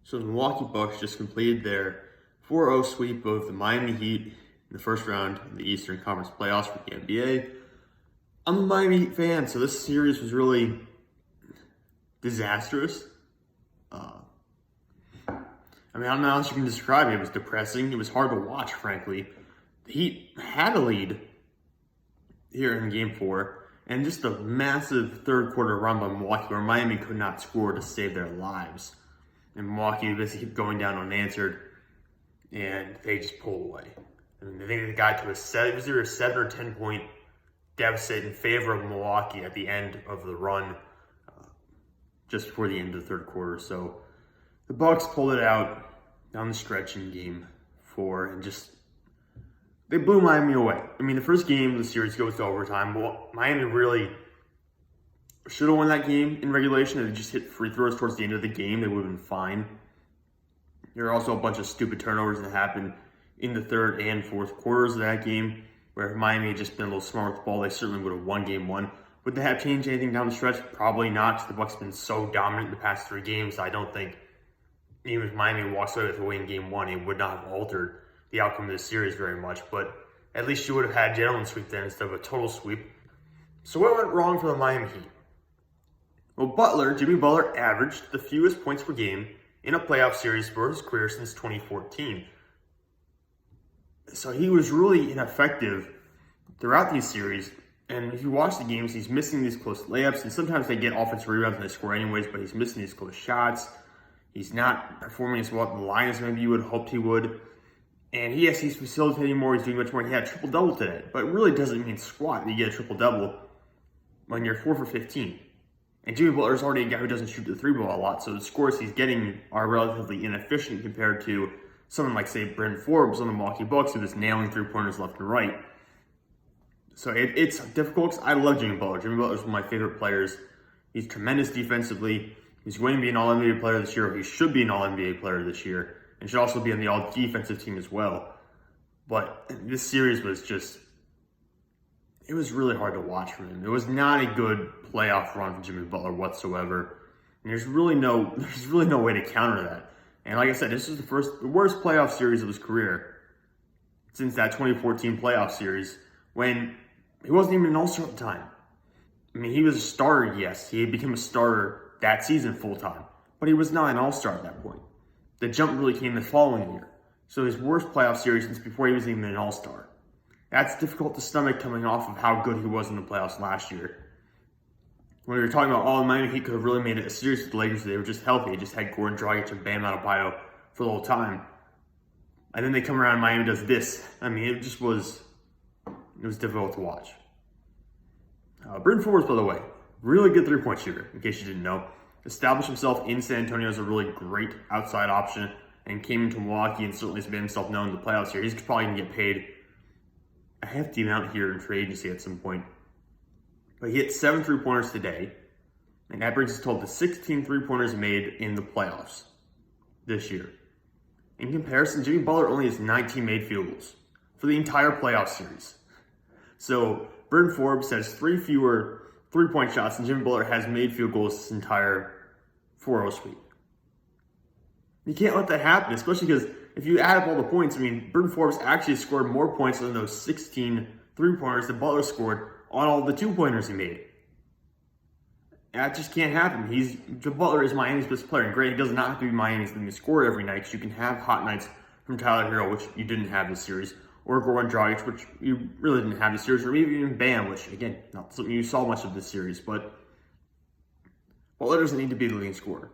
So the Milwaukee Bucks just completed their 4-0 sweep of the Miami Heat in the first round of the Eastern Conference playoffs for the NBA. I'm a Miami Heat fan, so this series was really disastrous. I don't know how else you can describe it. It was depressing. It was hard to watch, frankly. The Heat had a lead here in Game 4, and just a massive third quarter run by Milwaukee where Miami could not score to save their lives. And Milwaukee basically kept going down unanswered, and they just pulled away. I think they got to it was either a 7 or 10 point deficit in favor of Milwaukee at the end of the run, just before the end of the third quarter. So the Bucks pulled it out down the stretch in Game 4, and they blew Miami away. The first game of the series goes to overtime, but Miami really should have won that game in regulation. If they just hit free throws towards the end of the game, they would have been fine. There are also a bunch of stupid turnovers that happened in the third and fourth quarters of that game, where if Miami had just been a little smart with the ball, they certainly would have won Game 1. Would they have changed anything down the stretch? Probably not, because the Bucks have been so dominant the past 3 games. I don't think even if Miami walks away with a win in Game 1, it would not have altered the outcome of this series very much. But at least you would have had gentleman's sweep then instead of a total sweep. So what went wrong for the Miami Heat? Well, Jimmy Butler averaged the fewest points per game in a playoff series for his career since 2014. So he was really ineffective throughout these series. And if you watch the games, he's missing these close layups. And sometimes they get offensive rebounds and they score anyways, but he's missing these close shots. He's not performing as well at the line as maybe you would have hoped he would. And he's facilitating more. He's doing much more. He had a triple-double today. But it really doesn't mean squat that you get a triple-double when you're 4 for 15. And Jimmy Butler is already a guy who doesn't shoot the 3-ball a lot, so the scores he's getting are relatively inefficient compared to someone like, say, Bryn Forbes on the Milwaukee Bucks, who is nailing 3-pointers left and right. So it's difficult because I love Jimmy Butler. Jimmy Butler is one of my favorite players. He's tremendous defensively. He's going to be an All-NBA player this year, or he should be an All-NBA player this year, and should also be on the All-Defensive team as well. But this series was it was really hard to watch for him. It was not a good playoff run for Jimmy Butler whatsoever. And there's really no way to counter that. And like I said, this was the worst playoff series of his career since that 2014 playoff series when he wasn't even an All-Star at the time. He was a starter, yes. He became a starter that season full-time. But he was not an All-Star at that point. The jump really came the following year. So his worst playoff series since before he was even an All-Star. That's difficult to stomach coming off of how good he was in the playoffs last year. When we were talking about, the Miami Heat could have really made it a series with the Lakers if they were just healthy. They just had Goran Dragic and Bam Adebayo for the whole time. And then they come around and Miami does this. It was difficult to watch. Bryn Forbes, by the way, really good 3-point shooter, in case you didn't know. Established himself in San Antonio as a really great outside option and came into Milwaukee and certainly has made himself known in the playoffs here. He's probably going to get paid a hefty amount here in free agency at some point. But he hit 7 3-pointers today, and that brings us total to 16 3-pointers made in the playoffs this year. In comparison, Jimmy Butler only has 19 made field goals for the entire playoff series. So Bryn Forbes has 3 fewer 3-point shots than Jimmy Butler has made field goals this entire 4-0 sweep. You can't let that happen, especially because if you add up all the points, Bryn Forbes actually scored more points than those 16 3-pointers that Butler scored on all the 2-pointers he made. That just can't happen. Butler is Miami's best player, and great, he does not have to be Miami's leading scorer every night, because you can have hot nights from Tyler Hero, which you didn't have this series, or Goran Dragic, which you really didn't have this series, or maybe even Bam, which, again, not something you saw much of this series, but Butler doesn't need to be the leading scorer.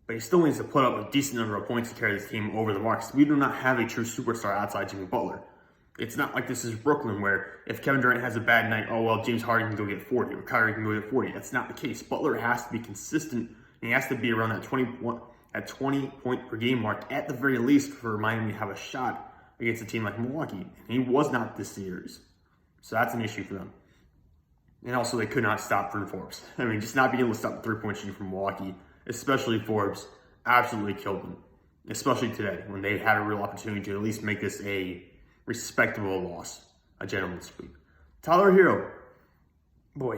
But he still needs to put up a decent number of points to carry this team over the marks. We do not have a true superstar outside Jimmy Butler. It's not like this is Brooklyn where if Kevin Durant has a bad night, James Harden can go get 40 or Kyrie can go get 40. That's not the case. Butler has to be consistent, and he has to be around that 20 point per game mark at the very least for Miami to have a shot against a team like Milwaukee. And he was not this series. So that's an issue for them. And also they could not stop Bryn Forbes. Just not being able to stop the 3-point shooting from Milwaukee, especially Forbes, absolutely killed them. Especially today, when they had a real opportunity to at least make this a respectable loss, a gentleman's sweep. Tyler Hero,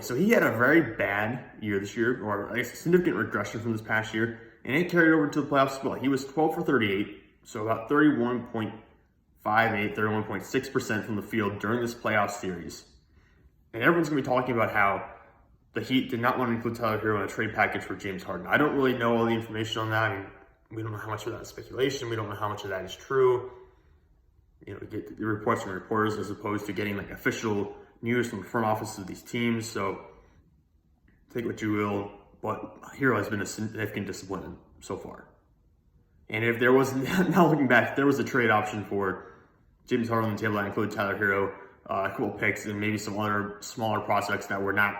so he had a very bad year this year, or a significant regression from this past year. and it carried over to the playoffs as well. He was 12 for 38, so about 31.58, 31.6% from the field during this playoff series. And everyone's going to be talking about how the Heat did not want to include Tyler Hero in a trade package for James Harden. I don't really know all the information on that. I mean, we don't know how much of that is speculation. We don't know how much of that is true. We get the reports from reporters as opposed to getting like official news from the front office of these teams. So take what you will, but Hero has been a significant disappointment so far. And if there was, now looking back, if there was a trade option for James Harden on the table that included Tyler Hero, a couple picks, and maybe some other smaller prospects that were not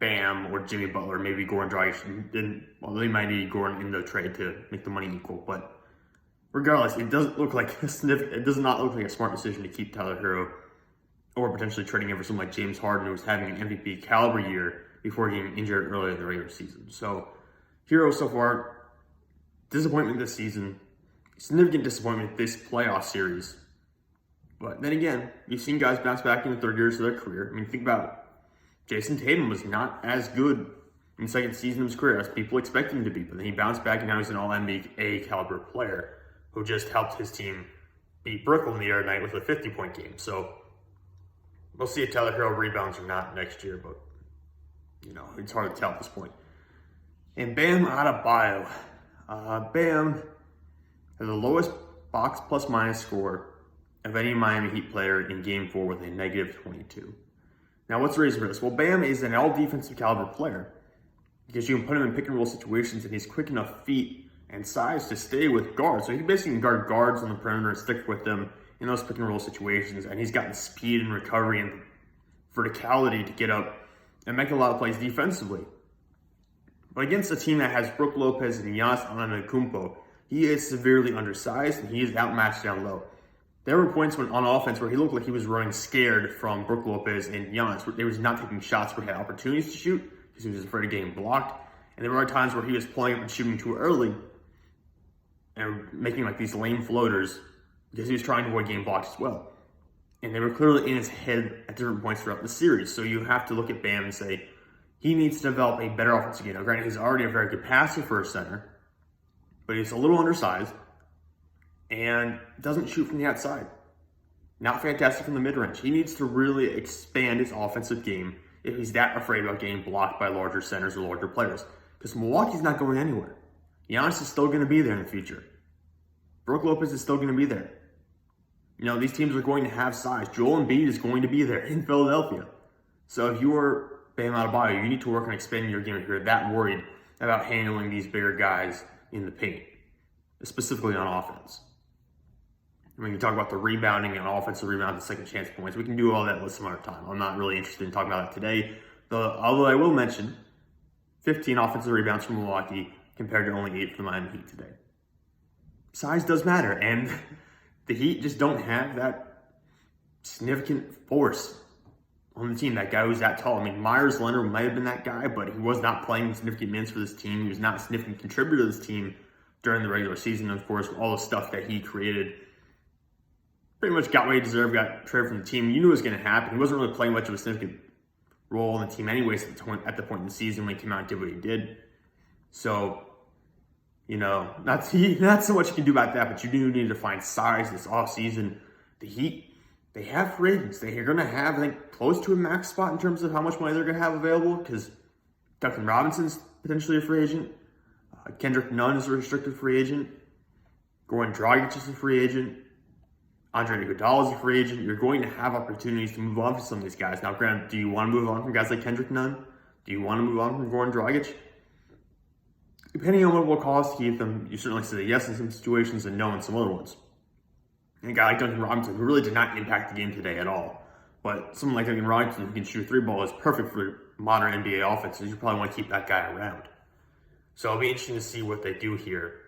Bam or Jimmy Butler, maybe Goran Dragic, they might need Goran in the trade to make the money equal. But regardless, it does not look like a smart decision to keep Tyler Hero, or potentially trading him for someone like James Harden, who was having an MVP caliber year before getting injured earlier in the regular season. So Hero so far, disappointment this season, significant disappointment this playoff series. But then again, you've seen guys bounce back in the third years of their career. I mean, think about it. Jason Tatum was not as good in the second season of his career as people expected him to be, but then he bounced back and now he's an all-NBA caliber player who just helped his team beat Brooklyn the other night with a 50-point game. So we'll see if Tyler Hero rebounds or not next year, but it's hard to tell at this point. And Bam Adebayo. Bam has the lowest box plus-minus score of any Miami Heat player in Game 4 with a negative 22. Now, what's the reason for this? Well, Bam is an all-defensive caliber player because you can put him in pick-and-roll situations, and he's quick enough feet and size to stay with guards. So he basically can guard guards on the perimeter and stick with them in those pick-and-roll situations, and he's got the speed and recovery and verticality to get up and make a lot of plays defensively. But against a team that has Brook Lopez and Giannis Antetokounmpo, he is severely undersized, and he is outmatched down low. There were points on offense where he looked like he was running scared from Brook Lopez and Giannis, where he was not taking shots where he had opportunities to shoot because he was afraid of getting blocked. And there were times where he was pulling up and shooting too early and making like these lame floaters because he was trying to avoid getting blocked as well. And they were clearly in his head at different points throughout the series. So you have to look at Bam and say, he needs to develop a better offensive game. Now, granted, he's already a very good passer for a center, but he's a little undersized and doesn't shoot from the outside. Not fantastic from the mid-range. He needs to really expand his offensive game if he's that afraid about getting blocked by larger centers or larger players. Because Milwaukee's not going anywhere. Giannis is still going to be there in the future. Brook Lopez is still going to be there. These teams are going to have size. Joel Embiid is going to be there in Philadelphia. So if you are Bam Adebayo, you need to work on expanding your game if you're that worried about handling these bigger guys in the paint, specifically on offense. When you talk about the rebounding and offensive rebound and second chance points, we can do all that some other time. I'm not really interested in talking about that today. Although I will mention 15 offensive rebounds from Milwaukee compared to only 8 for the Miami Heat today. Size does matter, and the Heat just don't have that significant force on the team, that guy who's that tall. I mean, Myers Leonard might have been that guy, but he was not playing significant minutes for this team. He was not a significant contributor to this team during the regular season. Of course, all the stuff that he created pretty much got what he deserved, got traded from the team. You knew it was going to happen. He wasn't really playing much of a significant role in the team anyways at the point in the season when he came out and did what he did. So, not so much you can do about that, but you do need to find size this offseason. The Heat, they have free agents. They're going to have, I think, close to a max spot in terms of how much money they're going to have available because Duncan Robinson's potentially a free agent. Kendrick Nunn is a restricted free agent. Goran Dragic is a free agent. Andre Iguodala is a free agent. You're going to have opportunities to move on from some of these guys. Now, granted, do you want to move on from guys like Kendrick Nunn? Do you want to move on from Goran Dragic? Depending on what it will cost to keep them, you certainly say yes in some situations and no in some other ones. And a guy like Duncan Robinson, who really did not impact the game today at all, but someone like Duncan Robinson who can shoot a 3-ball is perfect for modern NBA offenses. You probably want to keep that guy around. So it'll be interesting to see what they do here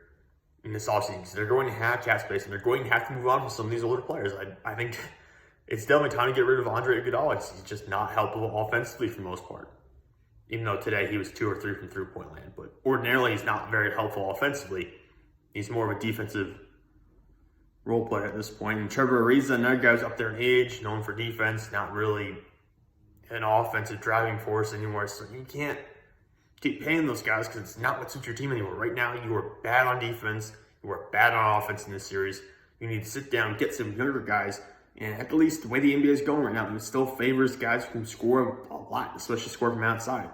in this offseason, because they're going to have cap space and they're going to have to move on from some of these older players. I think it's definitely time to get rid of Andre Iguodala. He's just not helpful offensively for the most part. Even though today he was 2 or 3 from three-point land. But ordinarily he's not very helpful offensively. He's more of a defensive role player at this point. And Trevor Ariza, another guy who's up there in age, known for defense, not really an offensive driving force anymore. So you can't keep paying those guys because it's not what suits your team anymore. Right now, you are bad on defense. You are bad on offense in this series. You need to sit down, get some younger guys. And at least the way the NBA is going right now, it still favors guys who can score a lot, especially score from outside.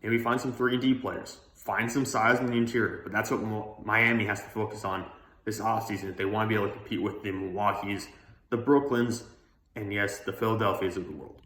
Maybe find some 3-and-D players. Find some size in the interior. But that's what Miami has to focus on this offseason if they want to be able to compete with the Milwaukees, the Brooklyns, and yes, the Philadelphias of the world.